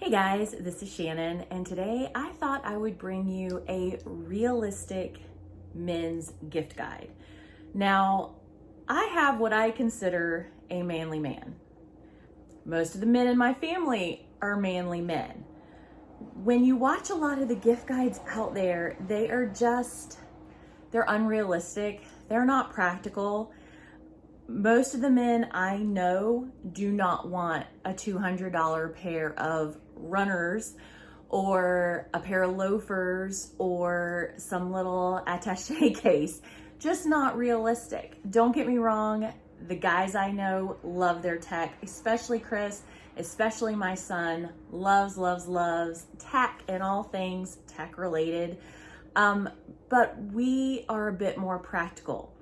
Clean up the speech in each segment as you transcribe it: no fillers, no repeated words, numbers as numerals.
Hey guys, this is Shannon, and today I thought I would bring you a realistic men's gift guide. Now, I have what I consider a manly man. Most of the men in my family are manly men. When you watch a lot of the gift guides out there, they're unrealistic. They're not practical. Most of the men I know do not want a $200 pair of runners or a pair of loafers or some little attaché case. Just not realistic. Don't get me wrong, the guys I know love their tech, especially Chris, especially my son, loves tech and all things tech related. But we are a bit more practical.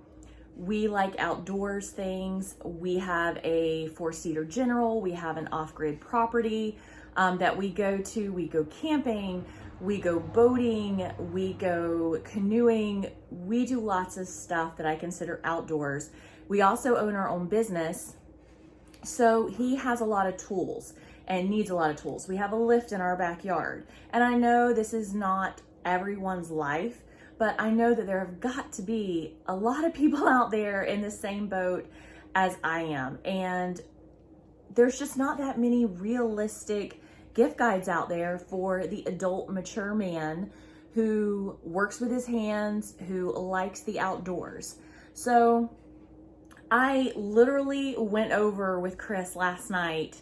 We like outdoors things. We have a 4-seater General. We have an off-grid property that we go to. We go camping, we go boating, we go canoeing. We do lots of stuff that I consider outdoors. We also own our own business. So he has a lot of tools and needs a lot of tools. We have a lift in our backyard. And I know this is not everyone's life, but I know that there have got to be a lot of people out there in the same boat as I am. And there's just not that many realistic gift guides out there for the adult, mature man who works with his hands, who likes the outdoors. So I literally went over with Chris last night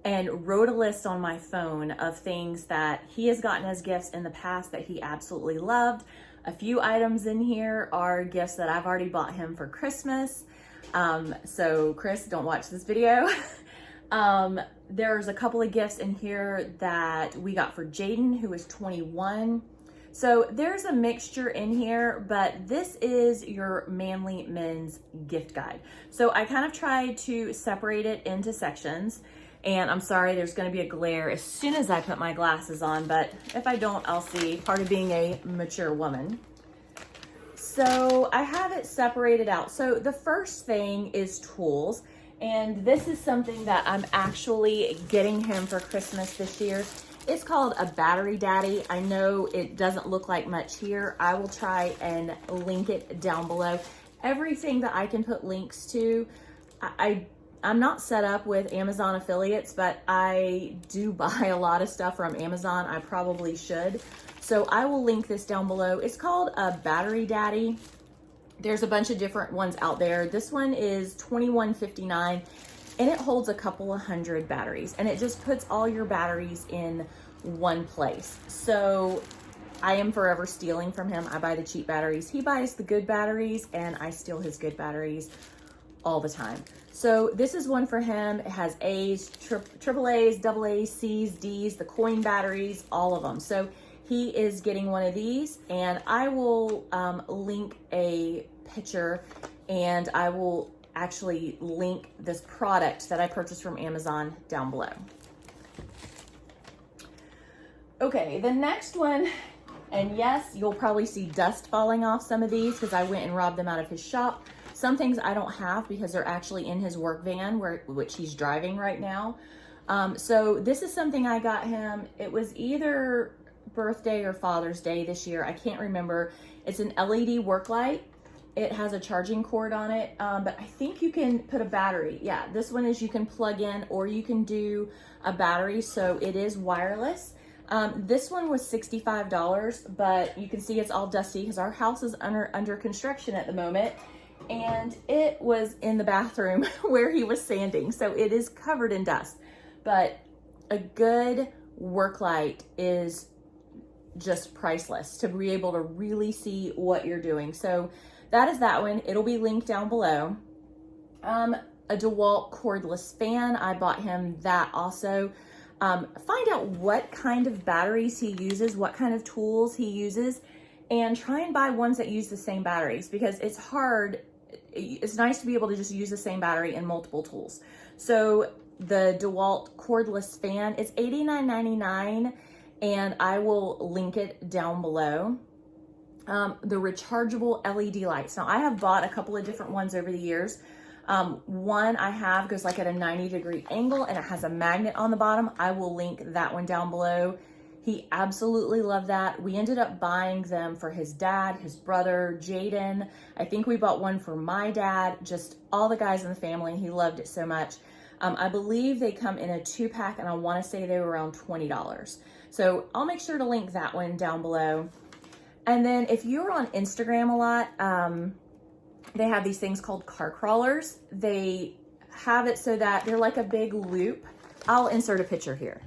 and wrote a list on my phone of things that he has gotten as gifts in the past that he absolutely loved. A few items in here are gifts that I've already bought him for Christmas. So Chris, don't watch this video. There's a couple of gifts in here that we got for Jaden, who is 21. So there's a mixture in here, but this is your manly men's gift guide. So I kind of tried to separate it into sections. And I'm sorry, there's going to be a glare as soon as I put my glasses on, but if I don't, I'll see. Part of being a mature woman. So I have it separated out. So the first thing is tools. And this is something that I'm actually getting him for Christmas this year. It's called a Battery Daddy. I know it doesn't look like much here. I will try and link it down below. Everything that I can put links to, I'm not set up with Amazon affiliates, but I do buy a lot of stuff from Amazon. I probably should. So I will link this down below. It's called a Battery Daddy. There's a bunch of different ones out there. This one is $21.59 and it holds a couple of hundred batteries and it just puts all your batteries in one place. So I am forever stealing from him. I buy the cheap batteries. He buys the good batteries and I steal his good batteries all the time. So this is one for him. It has A's, triple A's, double A's, C's, D's, the coin batteries, all of them. So he is getting one of these and I will link a picture and I will actually link this product that I purchased from Amazon down below. Okay, the next one, and yes, you'll probably see dust falling off some of these because I went and robbed them out of his shop. Some things I don't have because they're actually in his work van, which he's driving right now. So this is something I got him. It was either birthday or Father's Day this year. I can't remember. It's an LED work light. It has a charging cord on it, but I think you can put a battery. Yeah, this one is you can plug in or you can do a battery, so it is wireless. This one was $65, but you can see it's all dusty because our house is under construction at the moment. And it was in the bathroom where he was sanding. So it is covered in dust, but a good work light is just priceless to be able to really see what you're doing. So that is that one. It'll be linked down below. A Dewalt Cordless Fan. I bought him that also. Find out what kind of batteries he uses, what kind of tools he uses, and try and buy ones that use the same batteries because it's hard. It's nice to be able to just use the same battery in multiple tools. So the Dewalt Cordless Fan, it's $89.99 and I will link it down below. The rechargeable LED lights. Now I have bought a couple of different ones over the years. One I have goes like at a 90-degree angle and it has a magnet on the bottom. I will link that one down below. He absolutely loved that. We ended up buying them for his dad, his brother, Jaden. I think we bought one for my dad, just all the guys in the family. He loved it so much. I believe they come in a 2-pack and I want to say they were around $20. So I'll make sure to link that one down below. And then if you're on Instagram a lot, they have these things called car crawlers. They have it so that they're like a big loop. I'll insert a picture here.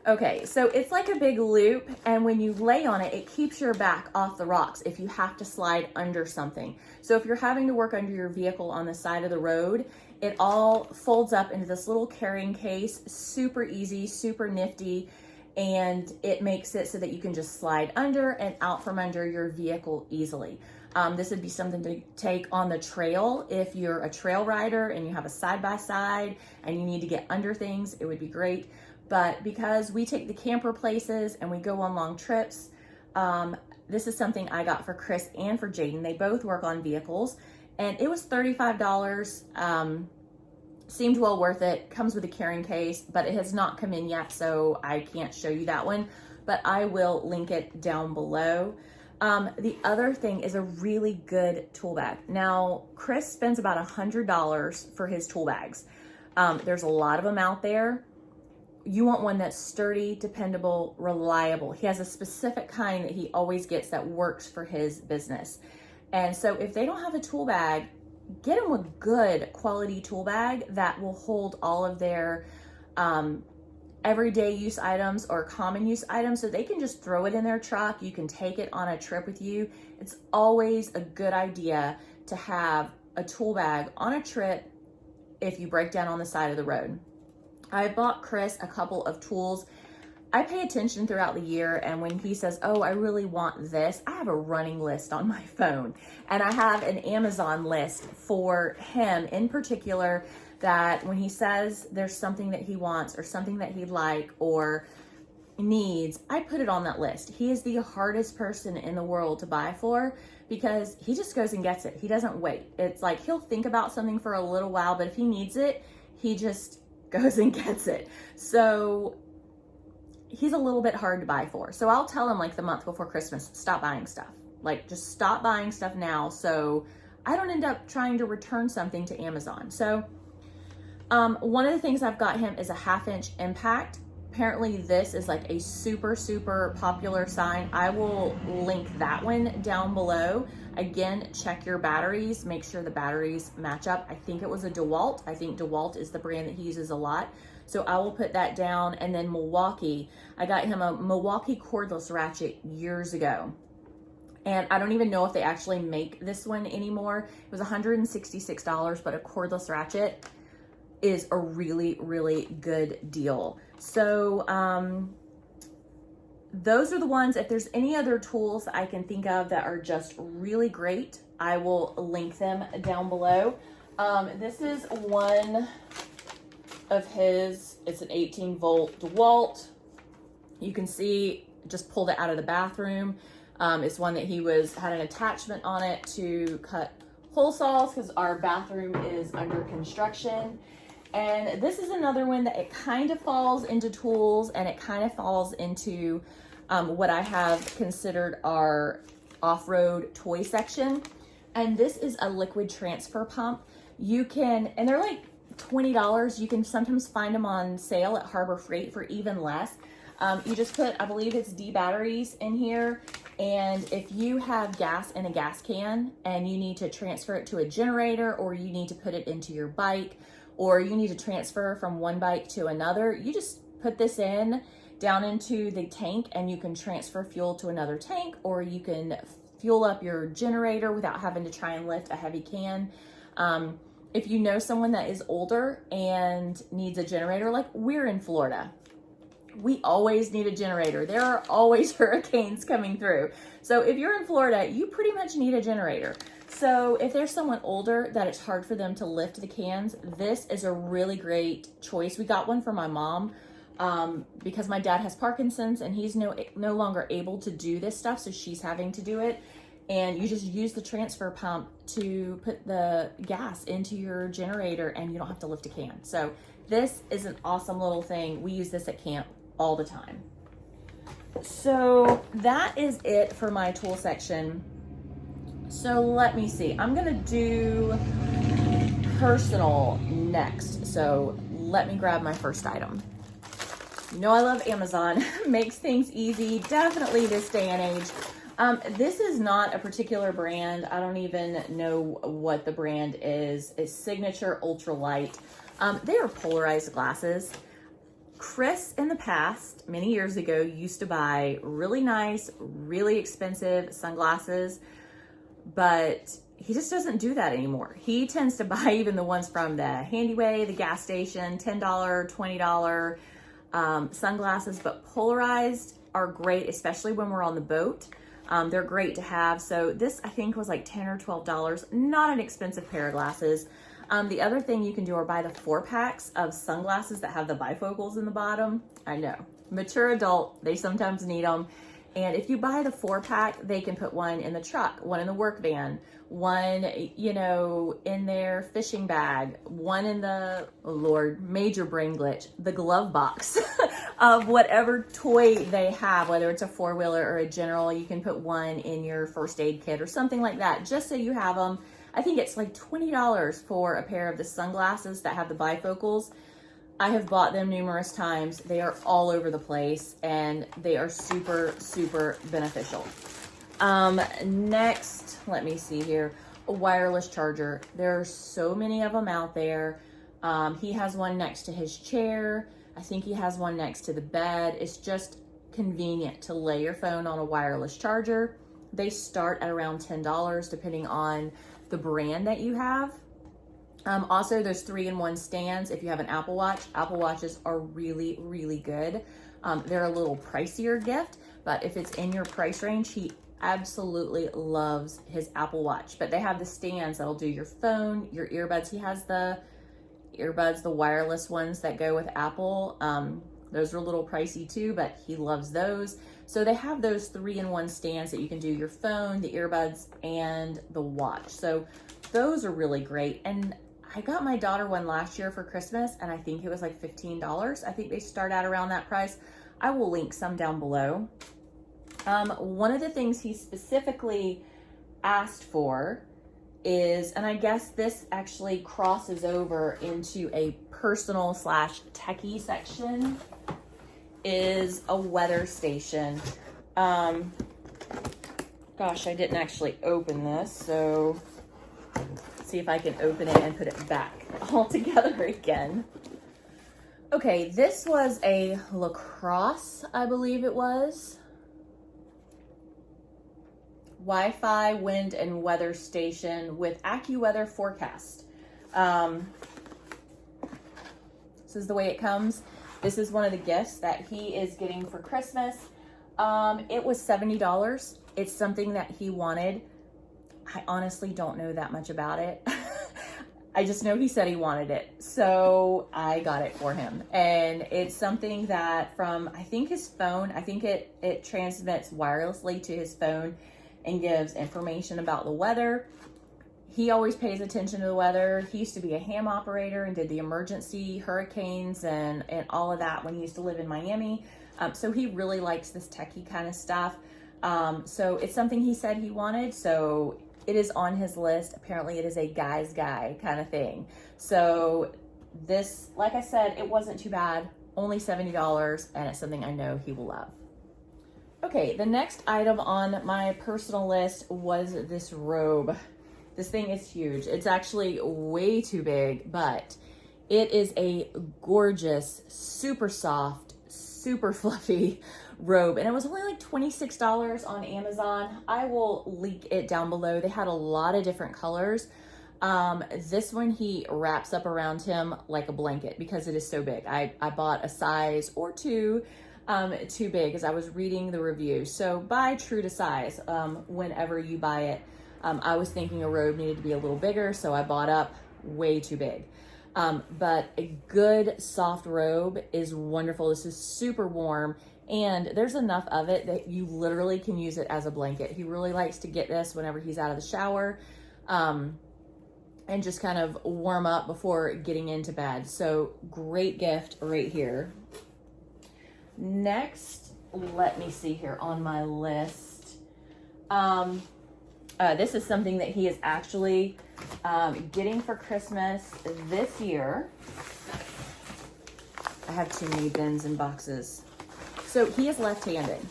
Okay, so it's like a big loop, and when you lay on it, it keeps your back off the rocks if you have to slide under something. So if you're having to work under your vehicle on the side of the road, it all folds up into this little carrying case, super easy, super nifty, and it makes it so that you can just slide under and out from under your vehicle easily. This would be something to take on the trail. If you're a trail rider and you have a side-by-side and you need to get under things, it would be great. But because we take the camper places and we go on long trips, this is something I got for Chris and for Jaden. They both work on vehicles and it was $35. Seemed well worth it. Comes with a carrying case, but it has not come in yet, so I can't show you that one, but I will link it down below. The other thing is a really good tool bag. Now, Chris spends about $100 for his tool bags. There's a lot of them out there. You want one that's sturdy, dependable, reliable. He has a specific kind that he always gets that works for his business. And so if they don't have a tool bag, get them a good quality tool bag that will hold all of their everyday use items or common use items, so they can just throw it in their truck. You can take it on a trip with you. It's always a good idea to have a tool bag on a trip if you break down on the side of the road. I bought Chris a couple of tools. I pay attention throughout the year, and when he says, oh, I really want this, I have a running list on my phone, and I have an Amazon list for him in particular, that when he says there's something that he wants or something that he'd like or needs, I put it on that list. He is the hardest person in the world to buy for because he just goes and gets it. He doesn't wait. It's like he'll think about something for a little while, but if he needs it, he just goes and gets it. So he's a little bit hard to buy for. So I'll tell him like the month before Christmas, stop buying stuff. Like just stop buying stuff now so I don't end up trying to return something to Amazon. So one of the things I've got him is a 1/2-inch impact. Apparently this is like a super, super popular sign. I will link that one down below. Again, check your batteries, make sure the batteries match up. I think it was a Dewalt. I think Dewalt is the brand that he uses a lot. So I will put that down. And then Milwaukee, I got him a Milwaukee cordless ratchet years ago. And I don't even know if they actually make this one anymore. It was $166, but a cordless ratchet is a really, really good deal. So those are the ones. If there's any other tools I can think of that are just really great, I will link them down below. This is one of his, it's an 18-volt Dewalt. You can see, just pulled it out of the bathroom. It's one that he had an attachment on it to cut hole saws because our bathroom is under construction. And this is another one that it kind of falls into tools and it kind of falls into what I have considered our off-road toy section. And this is a liquid transfer pump. You can, and they're like $20. You can sometimes find them on sale at Harbor Freight for even less. You just put, I believe it's D batteries in here. And if you have gas in a gas can and you need to transfer it to a generator, or you need to put it into your bike, or you need to transfer from one bike to another, you just put this in down into the tank and you can transfer fuel to another tank, or you can fuel up your generator without having to try and lift a heavy can. If you know someone that is older and needs a generator, like we're in Florida, we always need a generator. There are always hurricanes coming through. So if you're in Florida, you pretty much need a generator. So if there's someone older that it's hard for them to lift the cans, this is a really great choice. We got one for my mom because my dad has Parkinson's and he's no longer able to do this stuff, so she's having to do it. and you just use the transfer pump to put the gas into your generator, and you don't have to lift a can. So this is an awesome little thing. We use this at camp all the time. So that is it for my tool section. So let me see, I'm gonna do personal next. So let me grab my first item. You know I love Amazon, makes things easy, definitely this day and age. This is not a particular brand. I don't even know what the brand is. It's Signature Ultralight. They are polarized glasses. Chris in the past, many years ago, used to buy really nice, really expensive sunglasses, but he just doesn't do that anymore. He tends to buy even the ones from the Handyway, the gas station, $10, $20 sunglasses, but polarized are great, especially when we're on the boat. They're great to have. So this I think was like $10 or $12, not an expensive pair of glasses. The other thing you can do are buy the 4-packs of sunglasses that have the bifocals in the bottom. I know, mature adult, they sometimes need them. And if you buy the 4-pack, they can put one in the truck, one in the work van, one, you know, in their fishing bag, one in the, oh Lord, major brain glitch, the glove box of whatever toy they have, whether it's a 4-wheeler or a general. You can put one in your first aid kit or something like that, just so you have them. I think it's like $20 for a pair of the sunglasses that have the bifocals. I have bought them numerous times. They are all over the place and they are super, super beneficial. Next, let me see here, a wireless charger. There are so many of them out there. He has one next to his chair. I think he has one next to the bed. It's just convenient to lay your phone on a wireless charger. They start at around $10 depending on the brand that you have. Also, there's 3-in-1 stands. If you have an Apple Watch, Apple Watches are really, really good. They're a little pricier gift, but if it's in your price range, he absolutely loves his Apple Watch. But they have the stands that'll do your phone, your earbuds. He has the earbuds, the wireless ones that go with Apple. Those are a little pricey too, but he loves those. So they have those 3-in-1 stands that you can do your phone, the earbuds, and the watch. So those are really great. And I got my daughter one last year for Christmas, and I think it was like $15. I think they start out around that price. I will link some down below. One of the things he specifically asked for is, and I guess this actually crosses over into a personal / techie section, is a weather station. Gosh, I didn't actually open this, so see if I can open it and put it back all together again. Okay, this was a lacrosse, I believe it was. Wi-Fi, wind, and weather station with Accuweather forecast. This is the way it comes. This is one of the gifts that he is getting for Christmas. It was $70. It's something that he wanted. I honestly don't know that much about it. I just know he said he wanted it. So I got it for him. And it's something that from, I think his phone, I think it transmits wirelessly to his phone and gives information about the weather. He always pays attention to the weather. He used to be a ham operator and did the emergency hurricanes and all of that when he used to live in Miami. So he really likes this techie kind of stuff. So it's something he said he wanted. So it is on his list. Apparently it is a guy's guy kind of thing. So this, like I said, it wasn't too bad. Only $70, and it's something I know he will love. Okay, the next item on my personal list was this robe. This thing is huge. It's actually way too big, but it is a gorgeous, super soft, super fluffy robe. And it was only like $26 on Amazon. I will link it down below. They had a lot of different colors. This one he wraps up around him like a blanket because it is so big. I bought a size or two too big as I was reading the review. So buy true to size whenever you buy it. I was thinking a robe needed to be a little bigger, so I bought up way too big. But a good soft robe is wonderful. This is super warm And there's enough of it that you literally can use it as a blanket. He really likes to get this whenever he's out of the shower, and just kind of warm up before getting into bed. So great gift right here. Next, let me see here on my list. This is something that he is actually getting for Christmas this year. I have too many bins and boxes. So he is left-handed.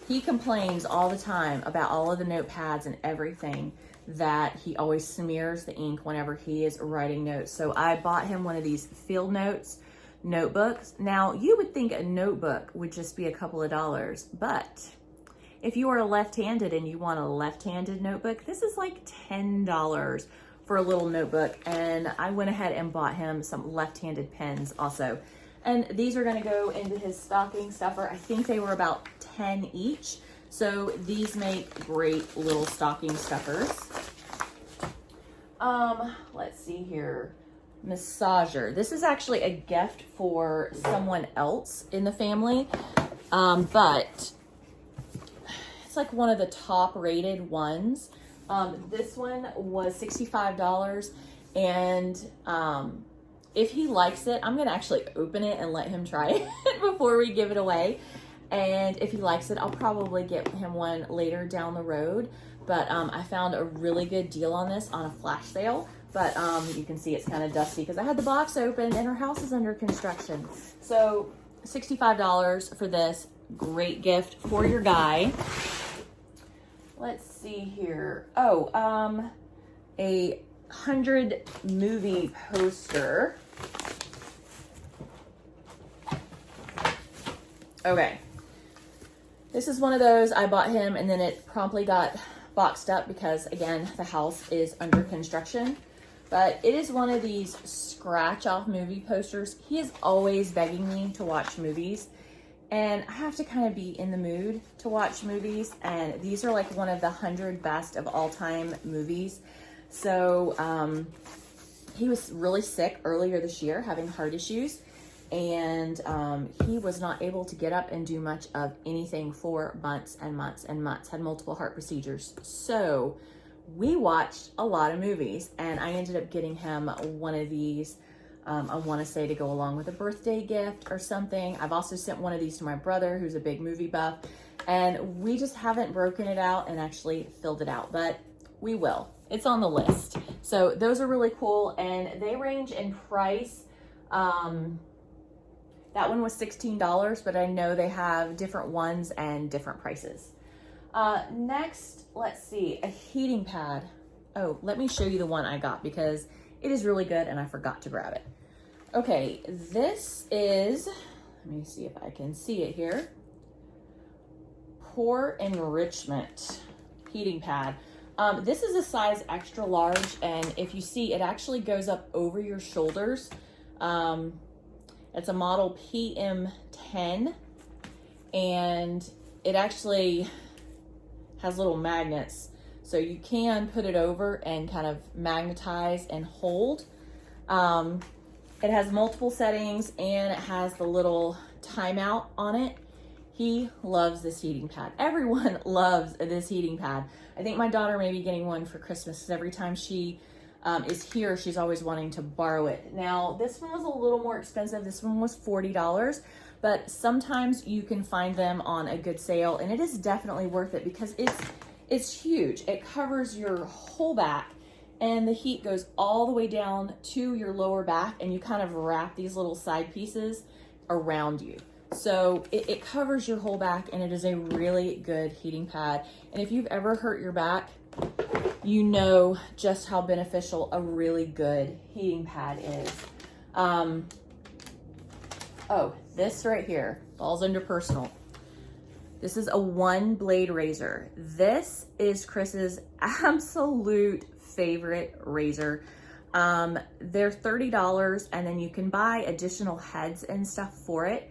He complains all the time about all of the notepads and everything that he always smears the ink whenever he is writing notes. So I bought him one of these field notes notebooks. Now, you would think a notebook would just be a couple of dollars, but if you are left-handed and you want a left-handed notebook, this is like $10 for a little notebook. And I went ahead and bought him some left-handed pens also. And these are gonna go into his stocking stuffer. I think they were about 10 each. So these make great little stocking stuffers. Let's see here. Massager. This is actually a gift for someone else in the family, but it's like one of the top rated ones. This one was $65, and if he likes it, I'm gonna actually open it and let him try it before we give it away. And if he likes it, I'll probably get him one later down the road. But I found a really good deal on this on a flash sale. But you can see it's kind of dusty because I had the box open and our house is under construction. So $65 for this. Great gift for your guy. Let's see here. Oh, a 100 movie poster. Okay. This is one of those I bought him and then it promptly got boxed up because, again, the house is under construction. But it is one of these scratch-off movie posters. He is always begging me to watch movies, and I have to kind of be in the mood to watch movies, and these are like one of the 100 best of all-time movies. So he was really sick earlier this year, having heart issues, and he was not able to get up and do much of anything for months and months and months, had multiple heart procedures. So we watched a lot of movies, and I ended up getting him one of these, I want to say to go along with a birthday gift or something. I've also sent one of these to my brother, who's a big movie buff, and we just haven't broken it out and actually filled it out, but we will. It's on the list. So those are really cool, and they range in price. That one was $16, but I know they have different ones and different prices. Next, let's see, a heating pad. Oh, let me show you the one I got because it is really good and I forgot to grab it. Okay, this is, let me see if I can see it here. Pore Enrichment heating pad. This is a size extra large, and if you see, it actually goes up over your shoulders. It's a model PM10, and it actually has little magnets, so you can put it over and kind of magnetize and hold. It has multiple settings, and it has the little timeout on it. He loves this heating pad. Everyone loves this heating pad. I think my daughter may be getting one for Christmas because every time she is here, she's always wanting to borrow it. Now, this one was a little more expensive. This one was $40, but sometimes you can find them on a good sale, and it is definitely worth it because it's huge. It covers your whole back, and the heat goes all the way down to your lower back, and you kind of wrap these little side pieces around you. So it covers your whole back, and it is a really good heating pad. And if you've ever hurt your back, you know just how beneficial a really good heating pad is. Oh, this right here falls under personal. This is a 1-blade razor. This is Chris's absolute favorite razor. They're $30, and then you can buy additional heads and stuff for it.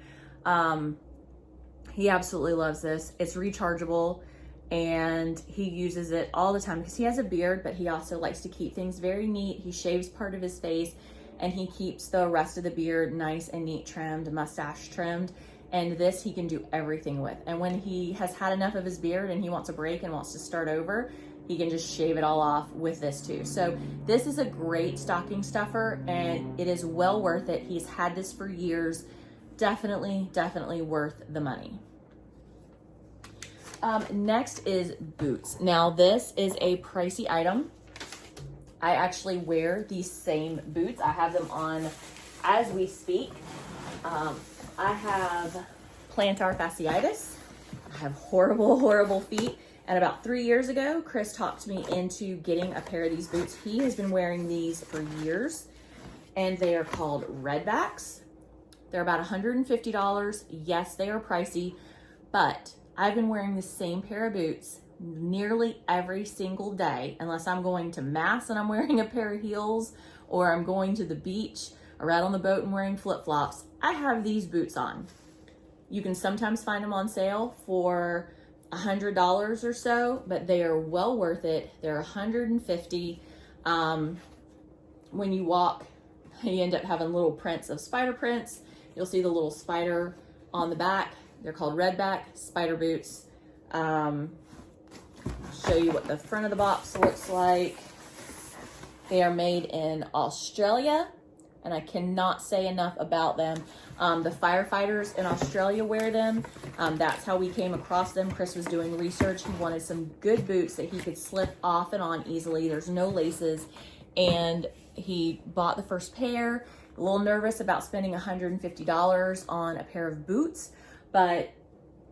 He absolutely loves this. It's rechargeable, and he uses it all the time because he has a beard, but he also likes to keep things very neat. He shaves part of his face, and he keeps the rest of the beard nice and neat trimmed, mustache trimmed. And this he can do everything with. And when he has had enough of his beard and he wants a break and wants to start over, he can just shave it all off with this too. So this is a great stocking stuffer, and it is well worth it. He's had this for years. Definitely, definitely worth the money. Next is boots. Now this is a pricey item. I actually wear these same boots. I have them on as we speak. I have plantar fasciitis. I have horrible, horrible feet. And about 3 years ago, Chris talked me into getting a pair of these boots. He has been wearing these for years, and they are called Redbacks. They're about $150. Yes, they are pricey, but I've been wearing the same pair of boots nearly every single day, unless I'm going to mass and I'm wearing a pair of heels, or I'm going to the beach or out on the boat and wearing flip-flops. I have these boots on. You can sometimes find them on sale for $100 or so, but they are well worth it. They're $150. When you walk, you end up having little prints of spider prints. You'll see the little spider on the back. They're called Redback spider boots. I'll show you what the front of the box looks like. They are made in Australia, and I cannot say enough about them. The firefighters in Australia wear them. That's how we came across them. Chris was doing research. He wanted some good boots that he could slip off and on easily. There's no laces. And he bought the first pair. A little nervous about spending $150 on a pair of boots, but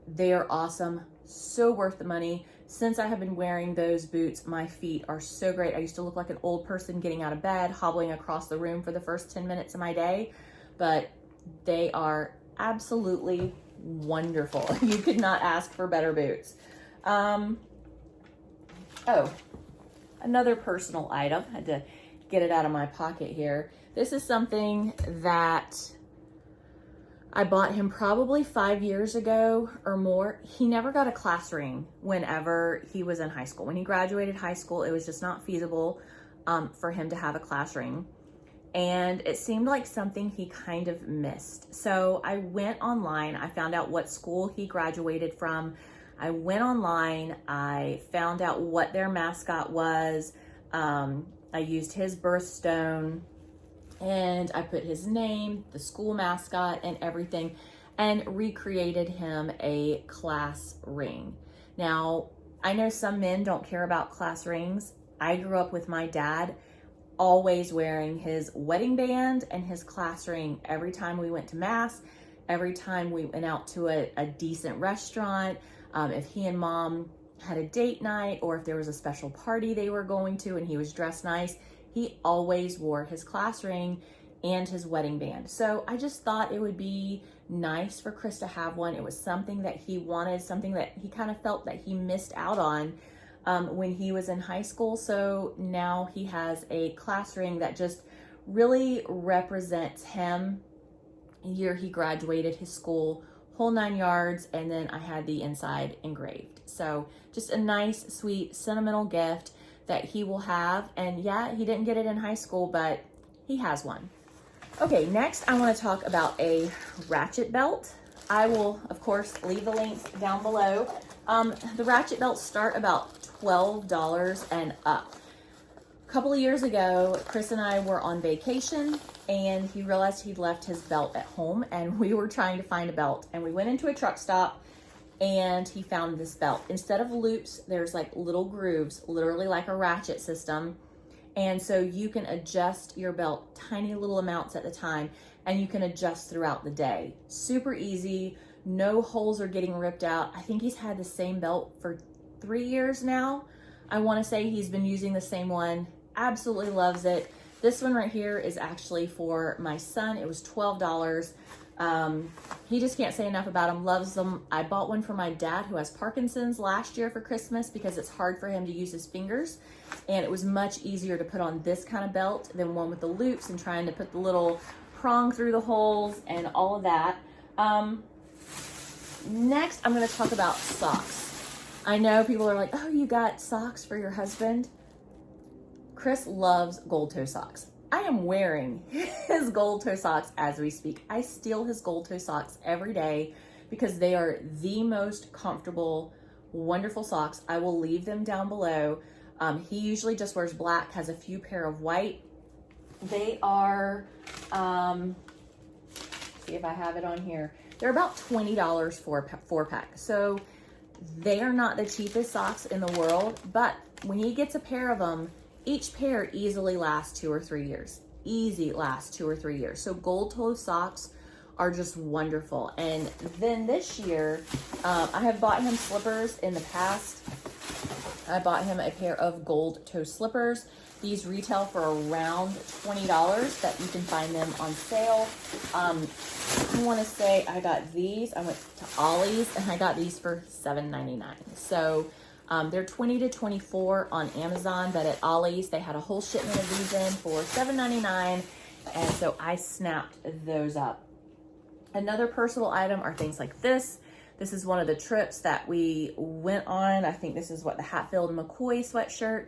they are awesome. So worth the money. Since I have been wearing those boots, my feet are so great. I used to look like an old person getting out of bed, hobbling across the room for the first 10 minutes of my day, but they are absolutely wonderful. You could not ask for better boots. Oh, another personal item. I had to get it out of my pocket here. This is something that I bought him probably 5 years ago or more. He never got a class ring whenever he was in high school. When he graduated high school, it was just not feasible for him to have a class ring. And it seemed like something he kind of missed. So I went online. I found out what school he graduated from. I went online. I found out what their mascot was. I used his birthstone, and I put his name, the school mascot, and everything, and recreated him a class ring. Now, I know some men don't care about class rings. I grew up with my dad always wearing his wedding band and his class ring every time we went to mass, every time we went out to a decent restaurant, if he and mom had a date night, or if there was a special party they were going to and he was dressed nice, he always wore his class ring and his wedding band. So I just thought it would be nice for Chris to have one. It was something that he wanted, something that he kind of felt that he missed out on when he was in high school. So now he has a class ring that just really represents him. The year he graduated, his school, whole 9 yards, and then I had the inside engraved. So just a nice, sweet, sentimental gift that he will have. And yeah, he didn't get it in high school, but he has one. Okay, next I want to talk about a ratchet belt. I will, of course, leave the links down below. The ratchet belts start about $12 and up. A couple of years ago, Chris and I were on vacation, and he realized he'd left his belt at home, and we were trying to find a belt. And we went into a truck stop, and he found this belt. Instead of loops, there's like little grooves, literally like a ratchet system. And so you can adjust your belt tiny little amounts at a time, and you can adjust throughout the day. Super easy. No holes are getting ripped out. I think he's had the same belt for 3 years now. I want to say he's been using the same one. Absolutely loves it. This one right here is actually for my son. It was $12. He just can't say enough about them, loves them. I bought one for my dad who has Parkinson's last year for Christmas because it's hard for him to use his fingers. And it was much easier to put on this kind of belt than one with the loops and trying to put the little prong through the holes and all of that. Next, I'm going to talk about socks. I know people are like, oh, you got socks for your husband? Chris loves gold toe socks. I am wearing his gold toe socks as we speak. I steal his gold toe socks every day because they are the most comfortable, wonderful socks. I will leave them down below. He usually just wears black, has a few pair of white. They are, see if I have it on here. They're about $20 for a 4-pack. So they are not the cheapest socks in the world, but when he gets a pair of them, each pair easily lasts 2 or 3 years. Easy lasts 2 or 3 years. So gold toe socks are just wonderful. And then this year, I have bought him slippers in the past. I bought him a pair of gold toe slippers. These retail for around $20, that you can find them on sale. I want to say I got these. I went to Ollie's and I got these for $7.99. So they're $20 to $24 on Amazon, but at Ollie's they had a whole shipment of these in for $7.99, and so I snapped those up. Another personal item are things like this. This is one of the trips that we went on. I think this is what the Hatfield McCoy sweatshirt.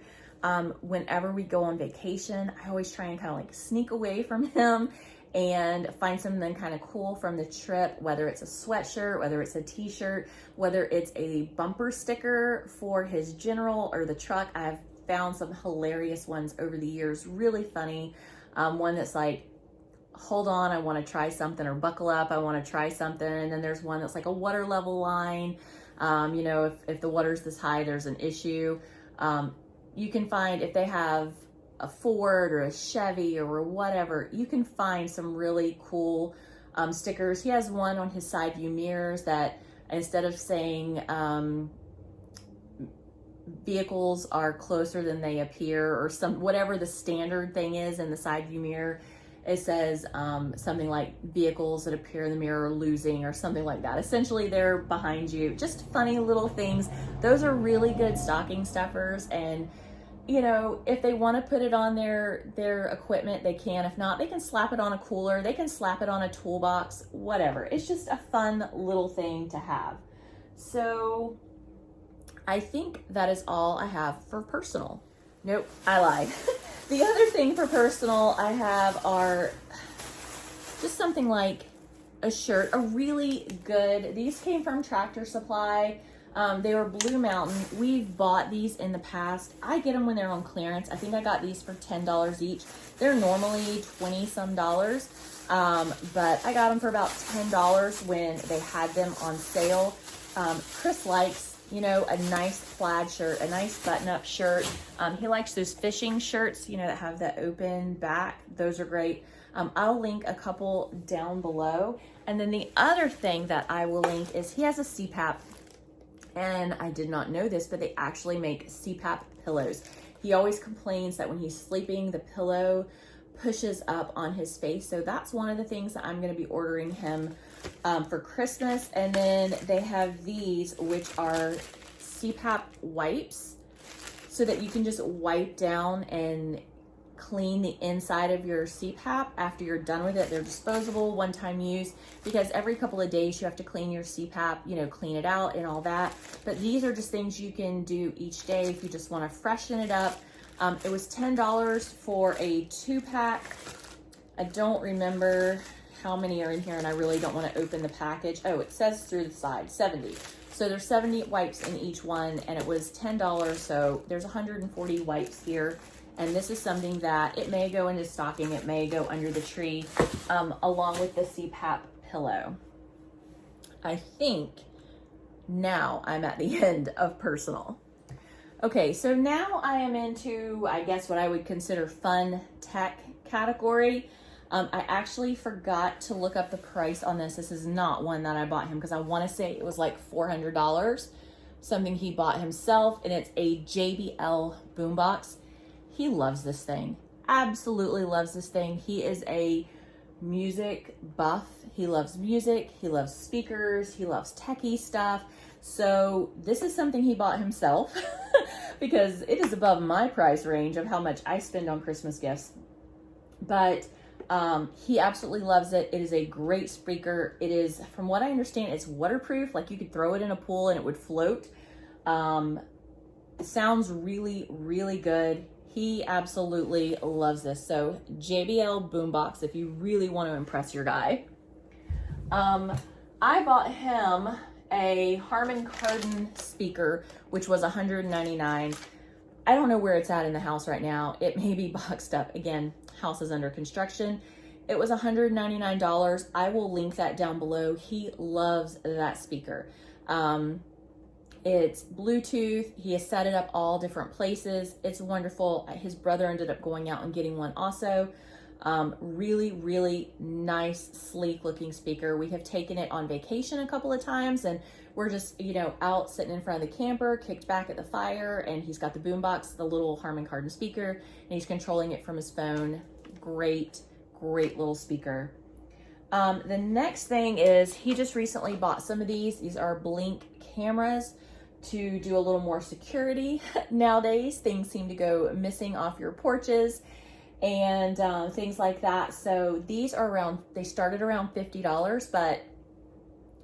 Whenever we go on vacation, I always try and kind of like sneak away from him and find something kind of cool from the trip, whether it's a sweatshirt, whether it's a t-shirt, whether it's a bumper sticker for his General or the truck. I've found some hilarious ones over the years, really funny. One that's like, hold on, I want to try something, or buckle up, I want to try something. And then there's one that's like a water level line. You know, if the water's this high, there's an issue. You can find, if they have a Ford or a Chevy or whatever, you can find some really cool stickers. He has one on his side view mirrors that instead of saying vehicles are closer than they appear, or some, whatever the standard thing is in the side view mirror, it says something like vehicles that appear in the mirror are losing, or something like that. Essentially, they're behind you. Just funny little things. Those are really good stocking stuffers. And you know, if they want to put it on their equipment, they can. If not, they can slap it on a cooler. They can slap it on a toolbox, whatever. It's just a fun little thing to have. So I think that is all I have for personal. Nope, I lied. The other thing for personal I have are just something like a shirt, a really good, these came from Tractor Supply. They were Blue Mountain. We've bought these in the past. I get them when they're on clearance. I think I got these for $10 each. They're normally 20 some dollars, but I got them for about $10 when they had them on sale. Chris likes, you know, a nice plaid shirt, a nice button-up shirt. He likes those fishing shirts, you know, that have the open back. Those are great. I'll link a couple down below. And then the other thing that I will link is he has a Cpap. And I did not know this, but they actually make Cpap pillows. He always complains that when he's sleeping, the pillow pushes up on his face. So that's one of the things that I'm going to be ordering him for Christmas. And then they have these, which are Cpap wipes, so that you can just wipe down and clean the inside of your Cpap after you're done with it. They're disposable, one-time use, because every couple of days you have to clean your Cpap, you know, clean it out and all that. But these are just things you can do each day if you just want to freshen it up. It was $10 for a 2-pack. I don't remember how many are in here, and I really don't want to open the package. Oh, it says through the side, 70. So there's 70 wipes in each one, and it was $10. So there's 140 wipes here. And this is something that it may go into stocking, it may go under the tree, along with the Cpap pillow. I think now I'm at the end of personal. Okay, so now I am into, I guess, what I would consider fun tech category. I actually forgot to look up the price on this. This is not one that I bought him, because I want to say it was like $400, something he bought himself, and it's a Jbl Boombox. He loves this thing, absolutely loves this thing. He is a music buff. He loves music, he loves speakers, he loves techie stuff. So this is something he bought himself because it is above my price range of how much I spend on Christmas gifts. But he absolutely loves it. It is a great speaker. It is, from what I understand, it's waterproof. Like you could throw it in a pool and it would float. It sounds really, really good. He absolutely loves this. So Jbl Boombox, if you really want to impress your guy. I bought him a Harman Kardon speaker, which was $199. I don't know where it's at in the house right now. It may be boxed up. Again, house is under construction. It was $199. I will link that down below. He loves that speaker. It's Bluetooth. He has set it up all different places. It's wonderful. His brother ended up going out and getting one also. Really, really nice, sleek looking speaker. We have taken it on vacation a couple of times, and we're just, you know, out sitting in front of the camper, kicked back at the fire, and he's got the boombox, the little Harman Kardon speaker, and he's controlling it from his phone. Great, great little speaker. The next thing is he just recently bought some of these. These are Blink cameras to do a little more security. Nowadays, things seem to go missing off your porches and things like that. So these are around, they started around $50, but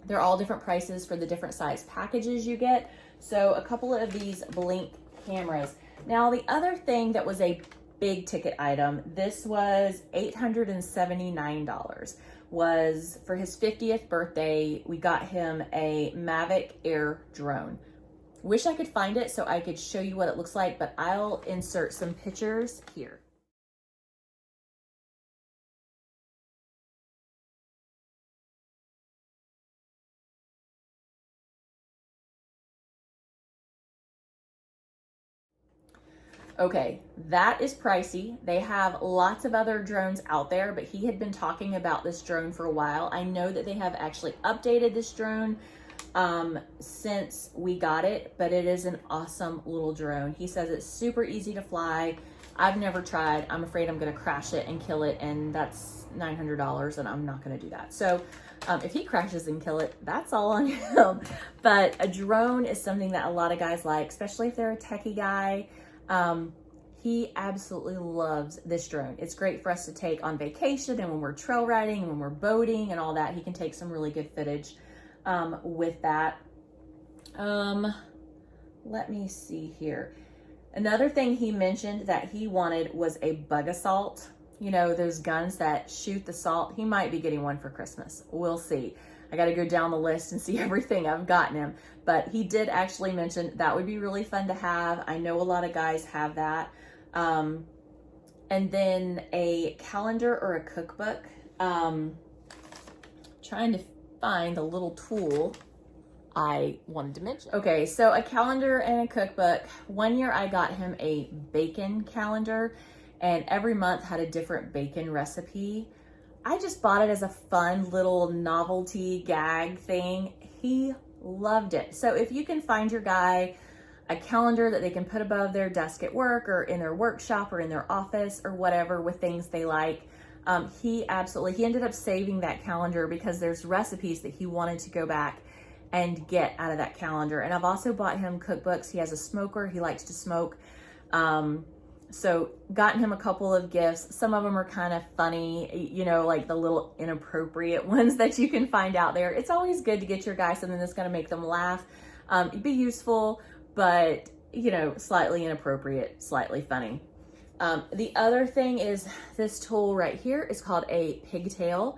they're all different prices for the different size packages you get. So a couple of these Blink cameras. Now the other thing that was a big ticket item, this was $879, was for his 50th birthday. We got him a Mavic Air Drone. Wish I could find it so I could show you what it looks like, but I'll insert some pictures here. Okay, that is pricey. They have lots of other drones out there, but he had been talking about this drone for a while. I know that they have actually updated this drone since we got it, but it is an awesome little drone. He says it's super easy to fly. I've never tried. I'm afraid I'm gonna crash it and kill it, and that's $900, and I'm not gonna do that. So if he crashes and kill it, that's all on him. But a drone is something that a lot of guys like, especially if they're a techie guy. He absolutely loves this drone. It's great for us to take on vacation and when we're trail riding and when we're boating and all that. He can take some really good footage with that. Let me see here. Another thing he mentioned that he wanted was a bug assault. You know, those guns that shoot the salt. He might be getting one for Christmas. We'll see. I got to go down the list and see everything I've gotten him. But he did actually mention that would be really fun to have. I know a lot of guys have that. And then a calendar or a cookbook. Trying to find the little tool I wanted to mention. Okay, so a calendar and a cookbook. One year I got him a bacon calendar, and every month had a different bacon recipe. I just bought it as a fun little novelty gag thing. He loved it. So if you can find your guy a calendar that they can put above their desk at work or in their workshop or in their office or whatever with things they like, he ended up saving that calendar because there's recipes that he wanted to go back and get out of that calendar. And I've also bought him cookbooks. He has a smoker. He likes to smoke. So gotten him a couple of gifts. Some of them are kind of funny, you know, like the little inappropriate ones that you can find out there. It's always good to get your guy something that's going to make them laugh, be useful, but, you know, slightly inappropriate, slightly funny. The other thing is this tool right here is called a pigtail,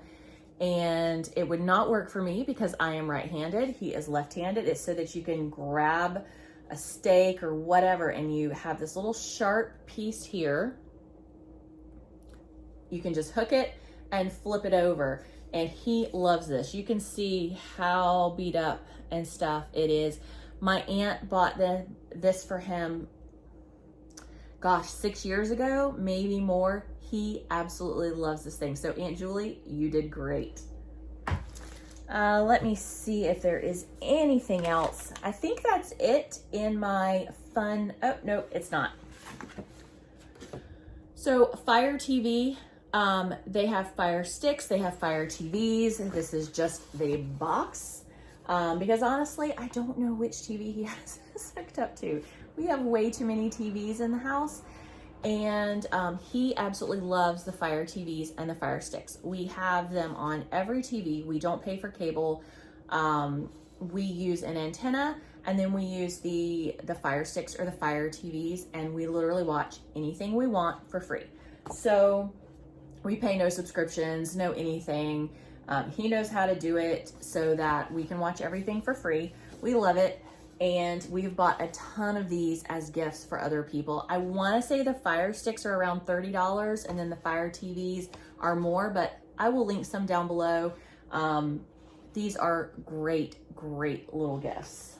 and it would not work for me because I am right-handed. He is left-handed. It's so that you can grab a steak or whatever, and you have this little sharp piece here. You can just hook it and flip it over, and he loves this. You can see how beat up and stuff it is. My aunt bought this for him, gosh, 6 years ago, maybe more. He absolutely loves this thing. So Aunt Julie, you did great. Let me see if there is anything else. I think that's it in my fun. Oh, no, it's not. So Fire TV, they have Fire sticks, they have Fire TVs. This is just the box because honestly, I don't know which TV he has this hooked up to. We have way too many TVs in the house, and he absolutely loves the Fire TVs and the Fire sticks. We have them on every TV. We don't pay for cable. We use an antenna, and then we use the Fire sticks or the Fire TVs, and we literally watch anything we want for free. So we pay no subscriptions, no anything. He knows how to do it so that we can watch everything for free. We love it. And we've bought a ton of these as gifts for other people. I want to say the Fire Sticks are around $30 and then the Fire TVs are more, but I will link some down below. These are great, great little gifts.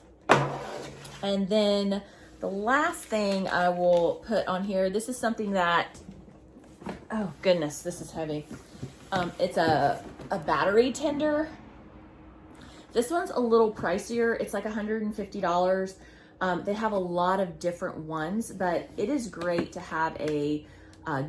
And then the last thing I will put on here, this is something that, oh goodness, this is heavy. It's a battery tender. This one's a little pricier. It's like $150. They have a lot of different ones, but it is great to have a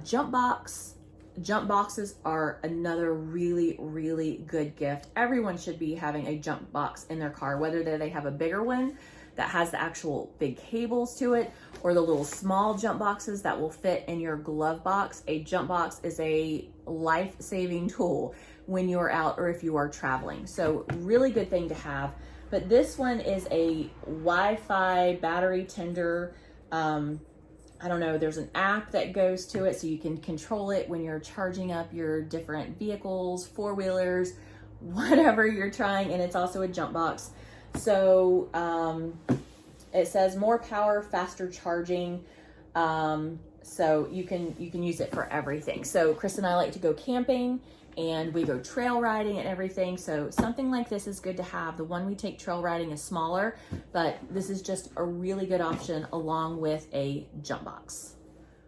jump box. Jump boxes are another really, really good gift. Everyone should be having a jump box in their car, whether they have a bigger one that has the actual big cables to it, or the little small jump boxes that will fit in your glove box. A jump box is a life-saving tool when you're out or if you are traveling. So really good thing to have. But this one is a Wi-Fi battery tender. I don't know, there's an app that goes to it so you can control it when you're charging up your different vehicles, four-wheelers, whatever you're trying, and it's also a jump box. So it says more power, faster charging. So you can use it for everything. So Chris and I like to go camping and we go trail riding and everything. So something like this is good to have. The one we take trail riding is smaller, but this is just a really good option along with a jump box.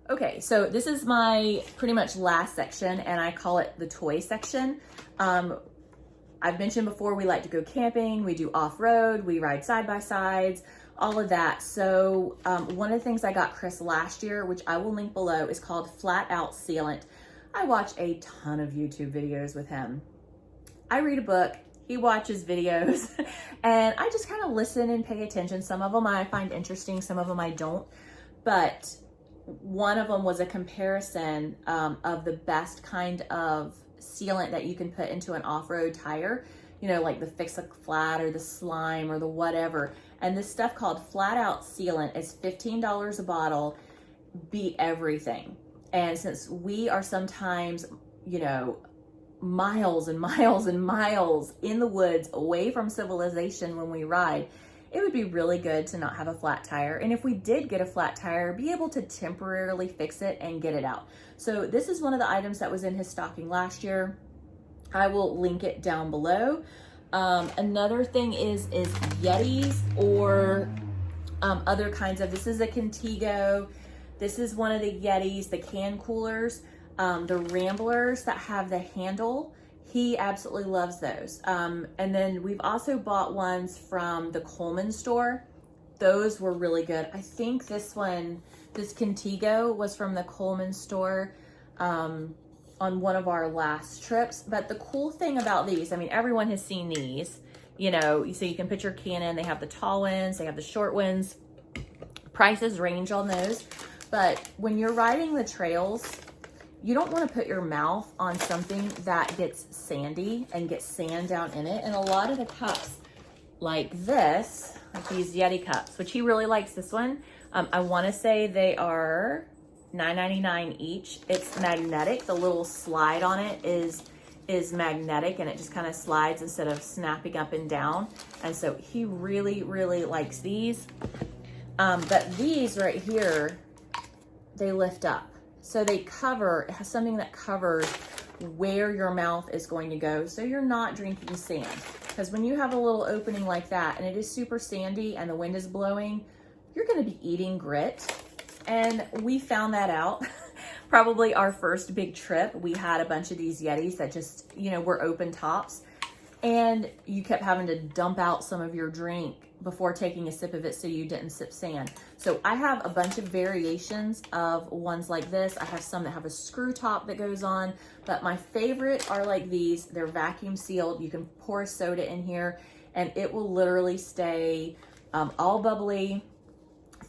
Okay, so this is my pretty much last section and I call it the toy section. I've mentioned before, we like to go camping, we do off-road, we ride side-by-sides, all of that. So one of the things I got Chris last year, which I will link below, is called Flat Out Sealant. I watch a ton of YouTube videos with him. I read a book, he watches videos, and I just kind of listen and pay attention. Some of them I find interesting, some of them I don't. But one of them was a comparison of the best kind of sealant that you can put into an off-road tire, you know, like the Fix-A-Flat or the slime or the whatever. And this stuff called Flat Out Sealant is $15 a bottle, beat everything. And since we are sometimes, you know, miles and miles and miles in the woods away from civilization when we ride, it would be really good to not have a flat tire. And if we did get a flat tire, be able to temporarily fix it and get it out. So this is one of the items that was in his stocking last year. I will link it down below. Another thing is Yetis or other kinds of, this is a Contigo. This is one of the Yetis, the can coolers, the Ramblers that have the handle. He absolutely loves those. And then we've also bought ones from the Coleman store. Those were really good. I think this one, this Contigo was from the Coleman store on one of our last trips. But the cool thing about these, I mean, everyone has seen these, you know, so you can put your can in. They have the tall ones, they have the short ones. Prices range on those. But when you're riding the trails, you don't want to put your mouth on something that gets sandy and gets sand down in it. And a lot of the cups like this, like these Yeti cups, which he really likes this one. I want to say they are $9.99 each. It's magnetic. The little slide on it is magnetic and it just kind of slides instead of snapping up and down. And so he really, really likes these. But these right here, they lift up. So they cover, it has something that covers where your mouth is going to go so you're not drinking sand. Because when you have a little opening like that and it is super sandy and the wind is blowing, you're going to be eating grit. And we found that out. Probably our first big trip, we had a bunch of these Yetis that just, you know, were open tops. And you kept having to dump out some of your drink before taking a sip of it so you didn't sip sand. So I have a bunch of variations of ones like this. I have some that have a screw top that goes on, but my favorite are like these. They're vacuum sealed. You can pour soda in here and it will literally stay all bubbly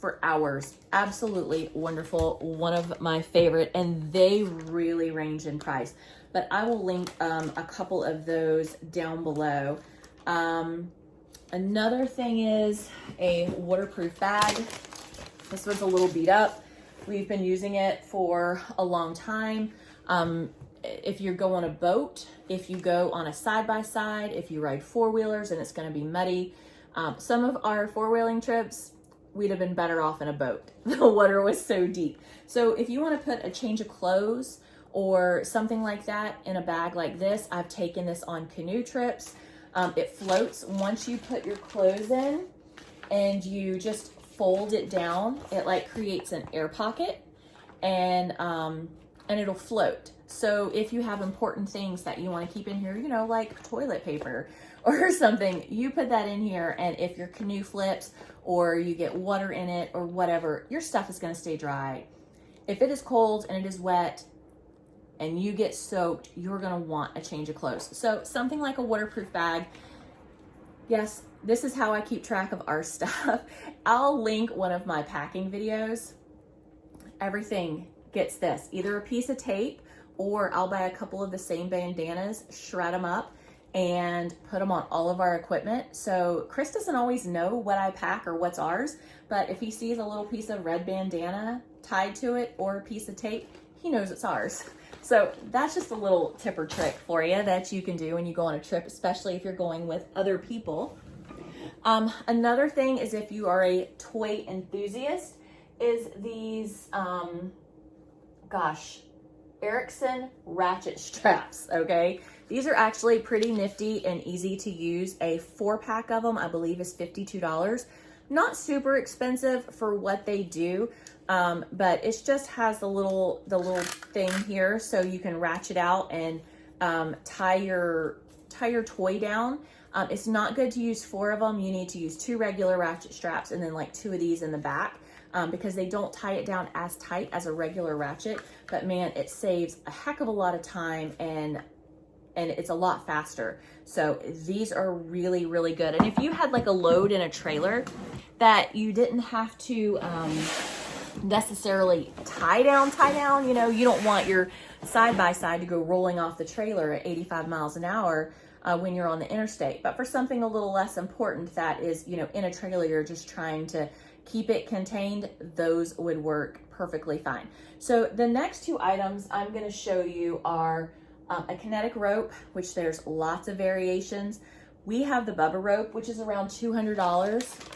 for hours. Absolutely wonderful. One of my favorite, and they really range in price. But I will link a couple of those down below. Another thing is a waterproof bag. This was a little beat up. We've been using it for a long time. if you go on a boat, if you go on a side-by-side, if you ride four-wheelers and it's going to be muddy. Some of our four-wheeling trips, we'd have been better off in a boat. The water was so deep. So if you want to put a change of clothes or something like that in a bag like this, I've taken this on canoe trips. It floats once you put your clothes in and you just fold it down. It like creates an air pocket and it'll float. So if you have important things that you want to keep in here, you know, like toilet paper or something, you put that in here, and if your canoe flips or you get water in it or whatever, your stuff is going to stay dry. If it is cold and it is wet and you get soaked, you're going to want a change of clothes. So something like a waterproof bag. Yes, this is how I keep track of our stuff. I'll link one of my packing videos. Everything gets this, either a piece of tape, or I'll buy a couple of the same bandanas, shred them up, and put them on all of our equipment. So Chris doesn't always know what I pack or what's ours, but if he sees a little piece of red bandana tied to it or a piece of tape, he knows it's ours. So that's just a little tip or trick for you that you can do when you go on a trip, especially if you're going with other people. Another thing is, if you are a toy enthusiast, is these, Erickson ratchet straps, okay? These are actually pretty nifty and easy to use. A 4-pack of them, I believe, is $52. Not super expensive for what they do, but it just has the little thing here so you can ratchet out and tie your toy down. It's not good to use 4 of them. You need to use 2 regular ratchet straps and then like 2 of these in the back. Because they don't tie it down as tight as a regular ratchet, but man, it saves a heck of a lot of time and it's a lot faster. So these are really, really good. And if you had like a load in a trailer that you didn't have to necessarily tie down, you know, you don't want your side-by-side to go rolling off the trailer at 85 miles an hour when you're on the interstate. But for something a little less important that is, you know, in a trailer, you're just trying to keep it contained, those would work perfectly fine. So the next 2 items I'm going to show you are a Kinetic Rope, which there's lots of variations. We have the Bubba Rope, which is around $200.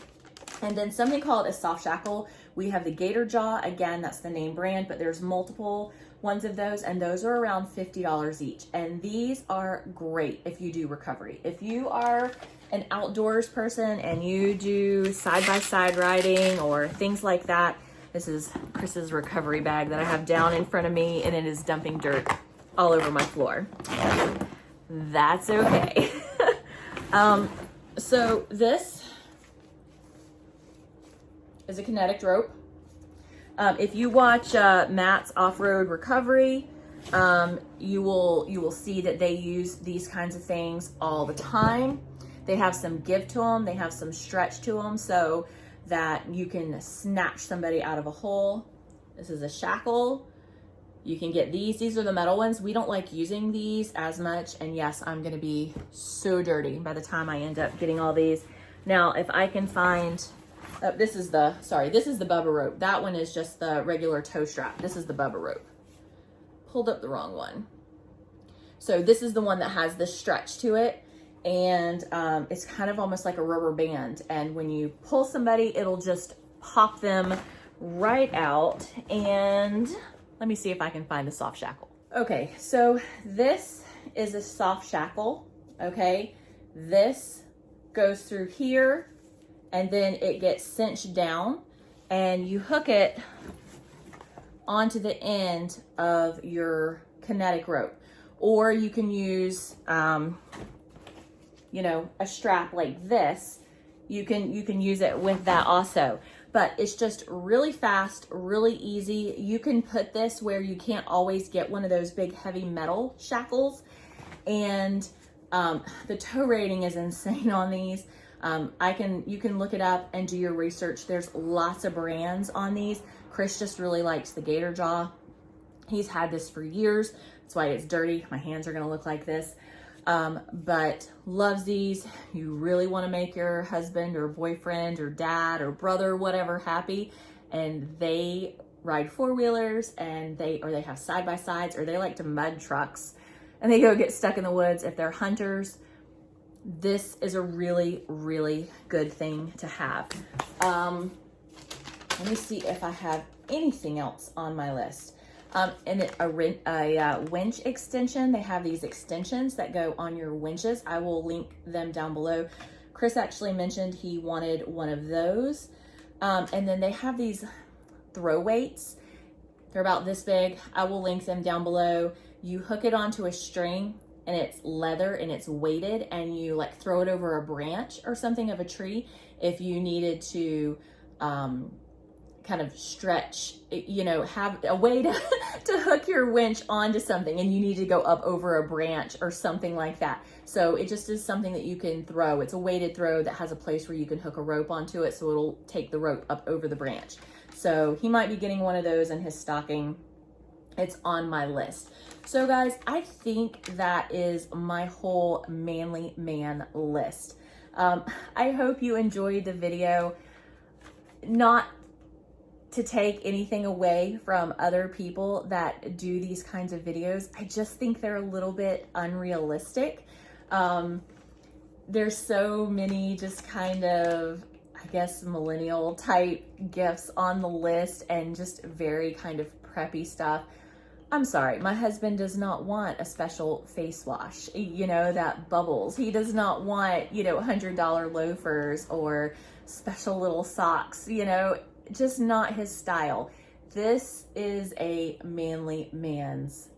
And then something called a soft shackle. We have the Gator Jaw. Again, that's the name brand, but there's multiple ones of those, and those are around $50 each. And these are great if you do recovery. If you are an outdoors person and you do side-by-side riding or things like that, this is Chris's recovery bag that I have down in front of me, and it is dumping dirt all over my floor. That's okay. So this is a Kinetic Rope. If you watch Matt's Off-Road Recovery, you will see that they use these kinds of things all the time. They have some give to them. They have some stretch to them so that you can snatch somebody out of a hole. This is a Shackle. You can get these. These are the metal ones. We don't like using these as much. And yes, I'm going to be so dirty by the time I end up getting all these. Now, if I can find, this is the Bubba Rope. That one is just the regular toe strap. This is the Bubba Rope. Pulled up the wrong one. So this is the one that has the stretch to it. And it's kind of almost like a rubber band. And when you pull somebody, it'll just pop them right out. And let me see if I can find the soft shackle. Okay, so this is a soft shackle, okay? This goes through here, and then it gets cinched down, and you hook it onto the end of your Kinetic Rope. Or you can use, you know, a strap like this. You can use it with that also. But it's just really fast, really easy. You can put this where you can't always get one of those big heavy metal shackles. And the tow rating is insane on these. You can look it up and do your research. There's lots of brands on these. Chris just really likes the Gator Jaw. He's had this for years. That's why it's dirty. My hands are gonna look like this. But loves these. You really want to make your husband or boyfriend or dad or brother, whatever, happy, and they ride four-wheelers and they have side-by-sides, or they like to mud trucks and they go get stuck in the woods. If they're hunters, this is a really, really good thing to have. Let me see if I have anything else on my list. And a winch extension. They have these extensions that go on your winches. I will link them down below. Chris actually mentioned he wanted one of those. And then they have these throw weights. They're about this big. I will link them down below. You hook it onto a string and it's leather and it's weighted, and you like throw it over a branch or something of a tree if you needed to kind of stretch, you know, have a way to, to hook your winch onto something and you need to go up over a branch or something like that. So it just is something that you can throw. It's a weighted throw that has a place where you can hook a rope onto it, so it'll take the rope up over the branch. So he might be getting one of those in his stocking. It's on my list. So guys, I think that is my whole manly man list. I hope you enjoyed the video. Not to take anything away from other people that do these kinds of videos. I just think they're a little bit unrealistic. There's so many just kind of, I guess, millennial type gifts on the list and just very kind of preppy stuff. I'm sorry, my husband does not want a special face wash, you know, that bubbles. He does not want, you know, $100 loafers or special little socks, you know, just not his style. This is a manly man's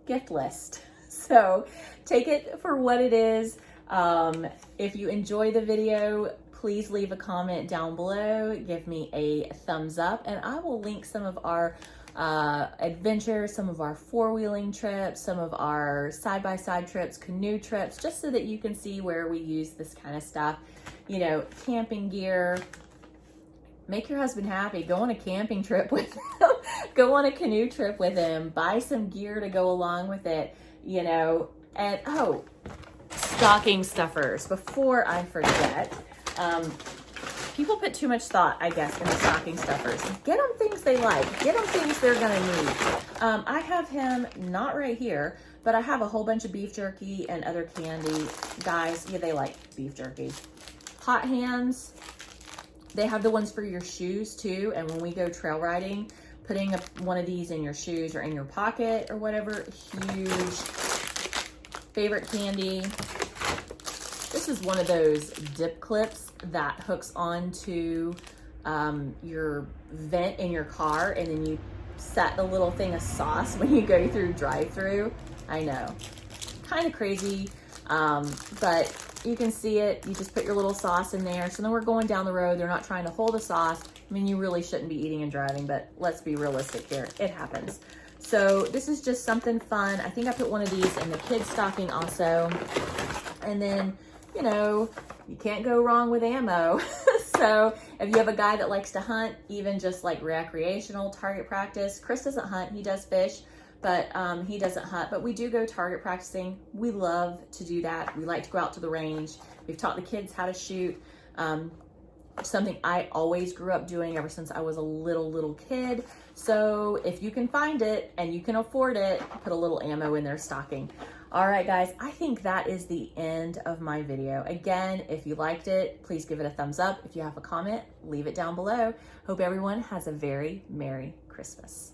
gift list. So take it for what it is. If you enjoy the video, please leave a comment down below. Give me a thumbs up, and I will link some of our adventures, some of our four-wheeling trips, some of our side-by-side trips, canoe trips, just so that you can see where we use this kind of stuff. You know, camping gear. Make your husband happy. Go on a camping trip with him. Go on a canoe trip with him. Buy some gear to go along with it, you know. And, oh, stocking stuffers. Before I forget, people put too much thought, I guess, into stocking stuffers. Get them things they like. Get them things they're going to need. I have him, not right here, but I have a whole bunch of beef jerky and other candy. Guys, yeah, they like beef jerky. Hot hands. They have the ones for your shoes too, and when we go trail riding, putting one of these in your shoes or in your pocket or whatever, huge. Favorite candy. This is one of those dip clips that hooks onto your vent in your car, and then you set the little thing of sauce when you go through drive-through. I know, kind of crazy, but you can see it. You just put your little sauce in there. So then we're going down the road. They're not trying to hold the sauce. I mean, you really shouldn't be eating and driving, but let's be realistic here. It happens. So this is just something fun. I think I put one of these in the kids' stocking also. And then, you know, you can't go wrong with ammo. So if you have a guy that likes to hunt, even just like recreational target practice, Chris doesn't hunt, he does fish. But he doesn't hunt, but we do go target practicing. We love to do that. We like to go out to the range. We've taught the kids how to shoot. Something I always grew up doing ever since I was a little kid. So if you can find it and you can afford it, put a little ammo in their stocking. All right, guys, I think that is the end of my video. Again, if you liked it, please give it a thumbs up. If you have a comment, leave it down below. Hope everyone has a very Merry Christmas.